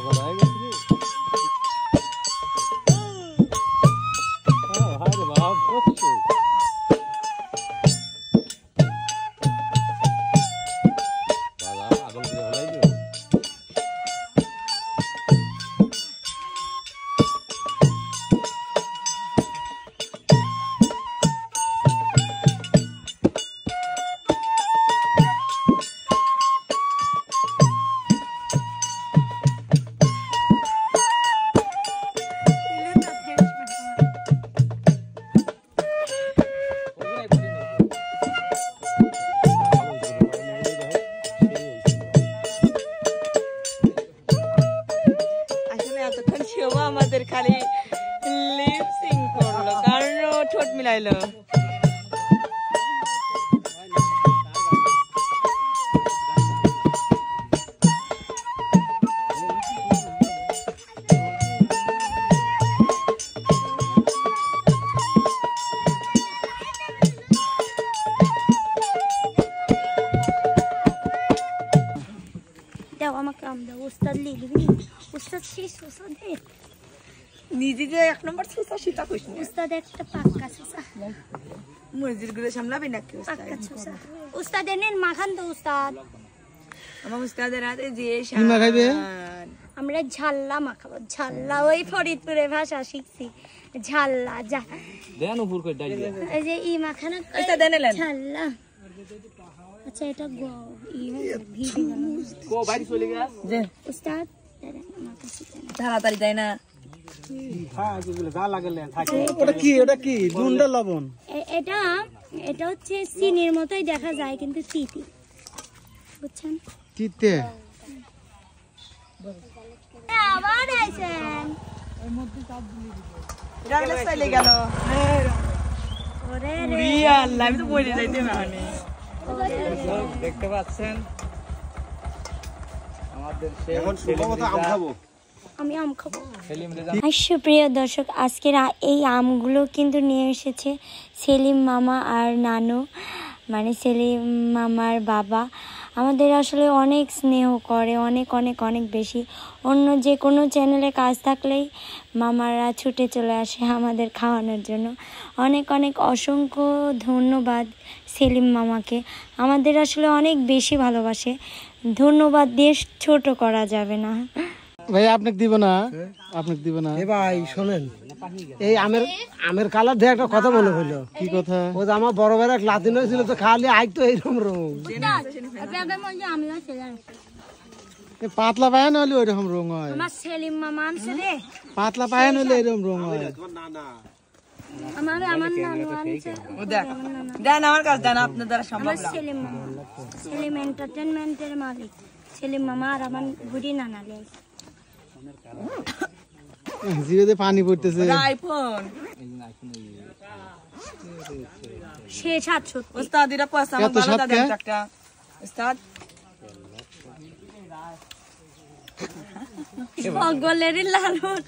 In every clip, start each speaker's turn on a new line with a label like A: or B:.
A: পাগল হয়ে গেছে আরে বাপ
B: আমাদের খালি লিপ সিং করলো কারণ ঠোঁট মিলাইলো
C: আমাকে আমরা উস্তাদ লিখবি উস্তাদ শেষ উস্তাদের
B: নিজেকে এক নম্বর সুসা সীতা কইছ
C: উস্তাদ একটা পাক্কা সুসা
B: মসজিদ গুলো সামলাবি নাকি
C: পাক্কা সুসা উস্তাদ এনেন মাখান তো উস্তাদ
B: আমার উস্তাদের হাতে যে
A: কি মাখাইবে
C: আমরা ঝাল্লা মাখাবো ঝাল্লা ওই ফরিদপুরের ভাষা শিখছি ঝাল্লা যা
A: দেন উপর করে ডাল দিয়া
C: এই যে ই মাখানা
B: এটা দেনেলেন
C: ঝাল্লা আচ্ছা এটা গো ই ঘি দিলাম
A: কো বাইরে চলে গেল
B: যে
C: উস্তাদ
B: তাড়াতাড়ি তাই না
A: হ্যাঁ যেগুলো গা লাগলেন থাকে ওটা কি দুন্ডা লবণ
C: এটা হচ্ছে চিনির মতোই দেখা যায় কিন্তু তিতি বুঝছেন
A: তিতে
C: আবার আইছেন
B: এর মধ্যে চাপ দিলি রাগলে চলে গেল
C: ওরে
B: রে আল্লাহ আমি তো পড়ে যাইতে মানে
A: দেখতে পাচ্ছেন আমাদের এখন সুবমত আম খাবো
C: আমি আম খাবো সুপ্রিয় দর্শক আজকের এই আমগুলো কিন্তু নিয়ে এসেছে সেলিম মামা আর নানু মানে সেলিম মামার বাবা আমাদের আসলে অনেক স্নেহ করে অনেক অনেক অনেক বেশি অন্য যে কোনো চ্যানেলে কাজ থাকলেই মামারা ছুটে চলে আসে আমাদের খাওয়ানোর জন্য অনেক অনেক অসংখ্য ধন্যবাদ সেলিম মামাকে আমাদের আসলে অনেক বেশি ভালোবাসে ধন্যবাদ দিয়ে ছোট করা যাবে না
A: ভাই আপনাকে দিব না এ ভাই শুনেন এই আমের কালার দিয়ে একটা কথা মনে হইলো কি কথা ও যে আমার বড় ভাইরা লাতিন হয়েছিল তো খালি আই তো এইরকম রং পাতলা পায় নইলে ওইরকম রং হয়
C: আমার সেলিম মামা আনছে রে
A: পাতলা পায় নইলে এরকম রং হয়
C: আমার নানু আনছে
B: ও দেন আমার কাছে দেন আপনার দ্বারা সম্ভব না
C: সেলিম মামা সেলিম এন্টারটেইনমেন্টের মালিক সেলিম মামা আর আমার বুড়ি নানা লে
A: জিভে পানি পড়তেছে
B: আইফোন
C: সে 700
B: ওস্তাদ এরা পয়সা আমার ভালো দাদা একটা ওস্তাদ
C: পাগলের লালন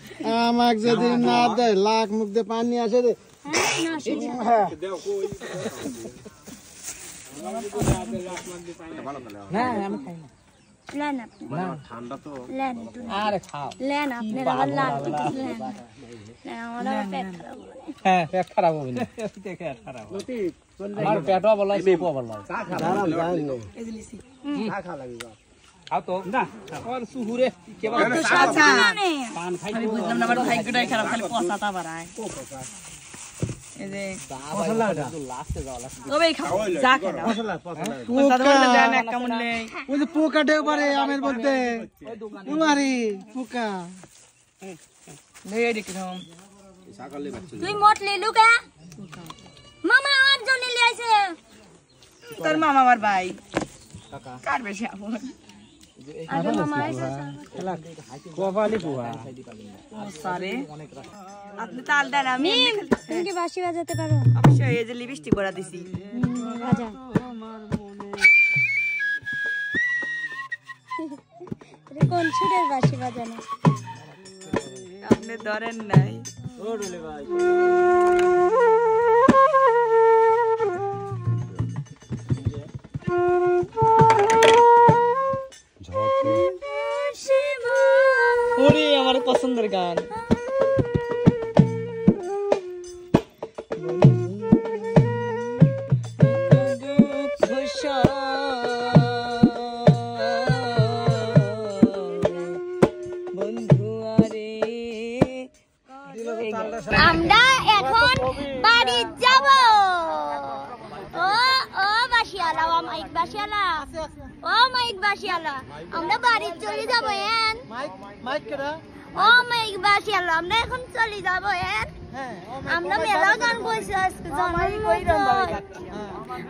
A: আমাকে যদি না দেয় লাখ মুখ দিয়ে পানি আসে রে না আমি খাই না
C: লেন আপনি
A: ঠান্ডা তো
C: লেন
A: আরে খাও
C: লেন আপনি আবার লাল লেন আমার পেট খারাপ
A: হ্যাঁ পেট খারাপ হবে না পেট খারাপ আমার পেটও ভালো আছে সুপও ভালো আছে
B: এজলিসি
A: খা লাগবে খাও তো না আর সুহুরে কে বলে পান খাই
B: আমি বুঝলাম না আমার ভাগ্যটাই খারাপ খালি পচাটা বাড়ায় এই যে
A: মশলাটা লাস্টে যাও
B: তবেই খাও যা খাও
A: মশলা
B: পচা বললে জান এক কেমন নেই
A: ওই যে পোকা দেও পারে আমের মধ্যে উমারি পোকা
B: নেই দেখলাম
C: তুই মোট ले लू का মামা আর জন নিয়ে আইছে
B: তোর মামা আমার ভাই কাকা কার বেশি আপন
C: আরে মামা আইছে
A: কোয়ালি পোহা
B: সারে আপনি তাল দেন আমি
C: তুমি কি বাঁশি বাজাতে পারো
B: অবশ্যই এই যে লিপস্টিক করা দিছি
C: বাজা কোন সুরের বাঁশি বাজানো
B: আপনি ধরেন নাই
A: ওরে ভাই
C: শিবা
B: সুন্দর গান।
C: আমরা এখন বাড়ি যাব। ও ও বাসিয়ালা, ও মাইক বাসিয়ালা, ও মাইক বাসিয়ালা, আমরা বাড়ি চলে যাবো। ও মাইক বাসিয়ালা, আমরা এখন চলে যাবো। আমরা মেলা গান বলছি আজকে,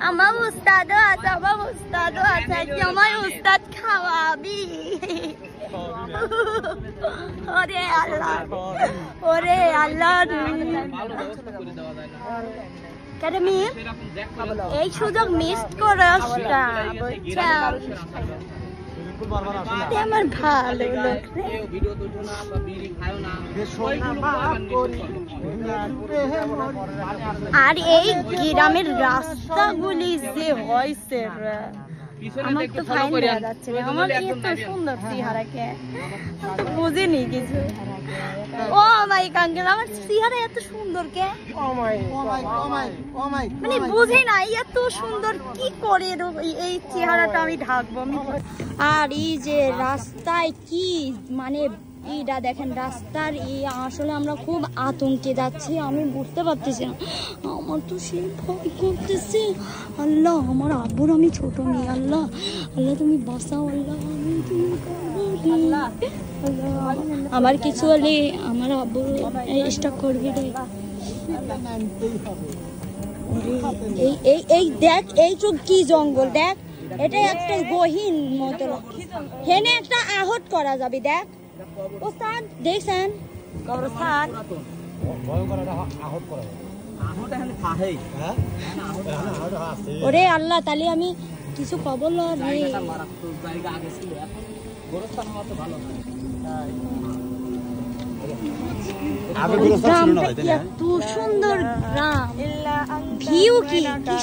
C: আমার উস্তাদও আছে, আমার উস্তাদও আছে, আমার উস্তাদ খাওয়াবি। ওরে আল্লাহ, ওরে আল্লাহ। এই সুযোগ মিস করিস না, আমার ভালো লাগে। আর এই গ্রামের রাস্তাগুলি যে হয়েছে, আমার তো ফাইন দেওয়া যাচ্ছে না। আমার এত সুন্দর চেহারাকে তো বুঝিনি কিছু। ও মাই কাঙ্গেল, আমার চেহারা এত সুন্দর কে, মানে বুঝি না এত সুন্দর কি করে এই চেহারাটা আমি ঢাকবো। আর এই যে রাস্তায় কি মানে এইটা দেখেন, রাস্তার এই আসলে আমরা খুব আতঙ্কে যাচ্ছি, আমি বুঝতে পারতেছি না। আমার তো সে ভয় করতেছে। আল্লাহ, আমার আব্বুর আমি ছোট মেয়ে, আল্লাহ আল্লাহ তুমি বাঁচাও, আল্লাহ আমি তুমি আল্লাহ, আমার কিছু হলে আমার আব্বুর স্টক করবি রে। এই দেখ, এই চোখ কি জঙ্গল দেখ, এটা একটা গহীন মতো, হেনে একটা আহত করা যাবে। দেখ ওস্তাদ, দেখছেন কবরস্থান, ওরে আল্লাহ, তাহলে আমি কিছু খবর রে। এত সুন্দর গ্রাম, ভিউ কি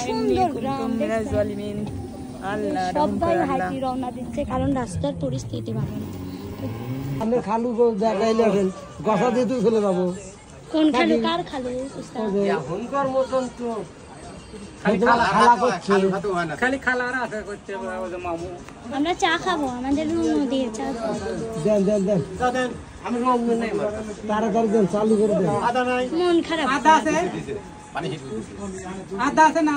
C: সুন্দর গ্রাম। সবাই হাঁটি রওনা দিচ্ছে, কারণ রাস্তার পরিস্থিতি ভালো না।
A: আমরা খালু দেখাইলে গসা দিয়ে তুই ফেলে যাবো।
C: কোন খালু? কার খালু?
A: এখনকার মতন তো খালা করছে,
D: খালি খালারা আছে করছে মামু।
C: আমরা চা খাবো, আমাদের রুম দিয়ে চা খাবো।
A: দেন দেন দেন, আমি তাড়াতাড়ি দেন, চালু করে দেন।
C: মন খারাপ।
D: আদা আছে না?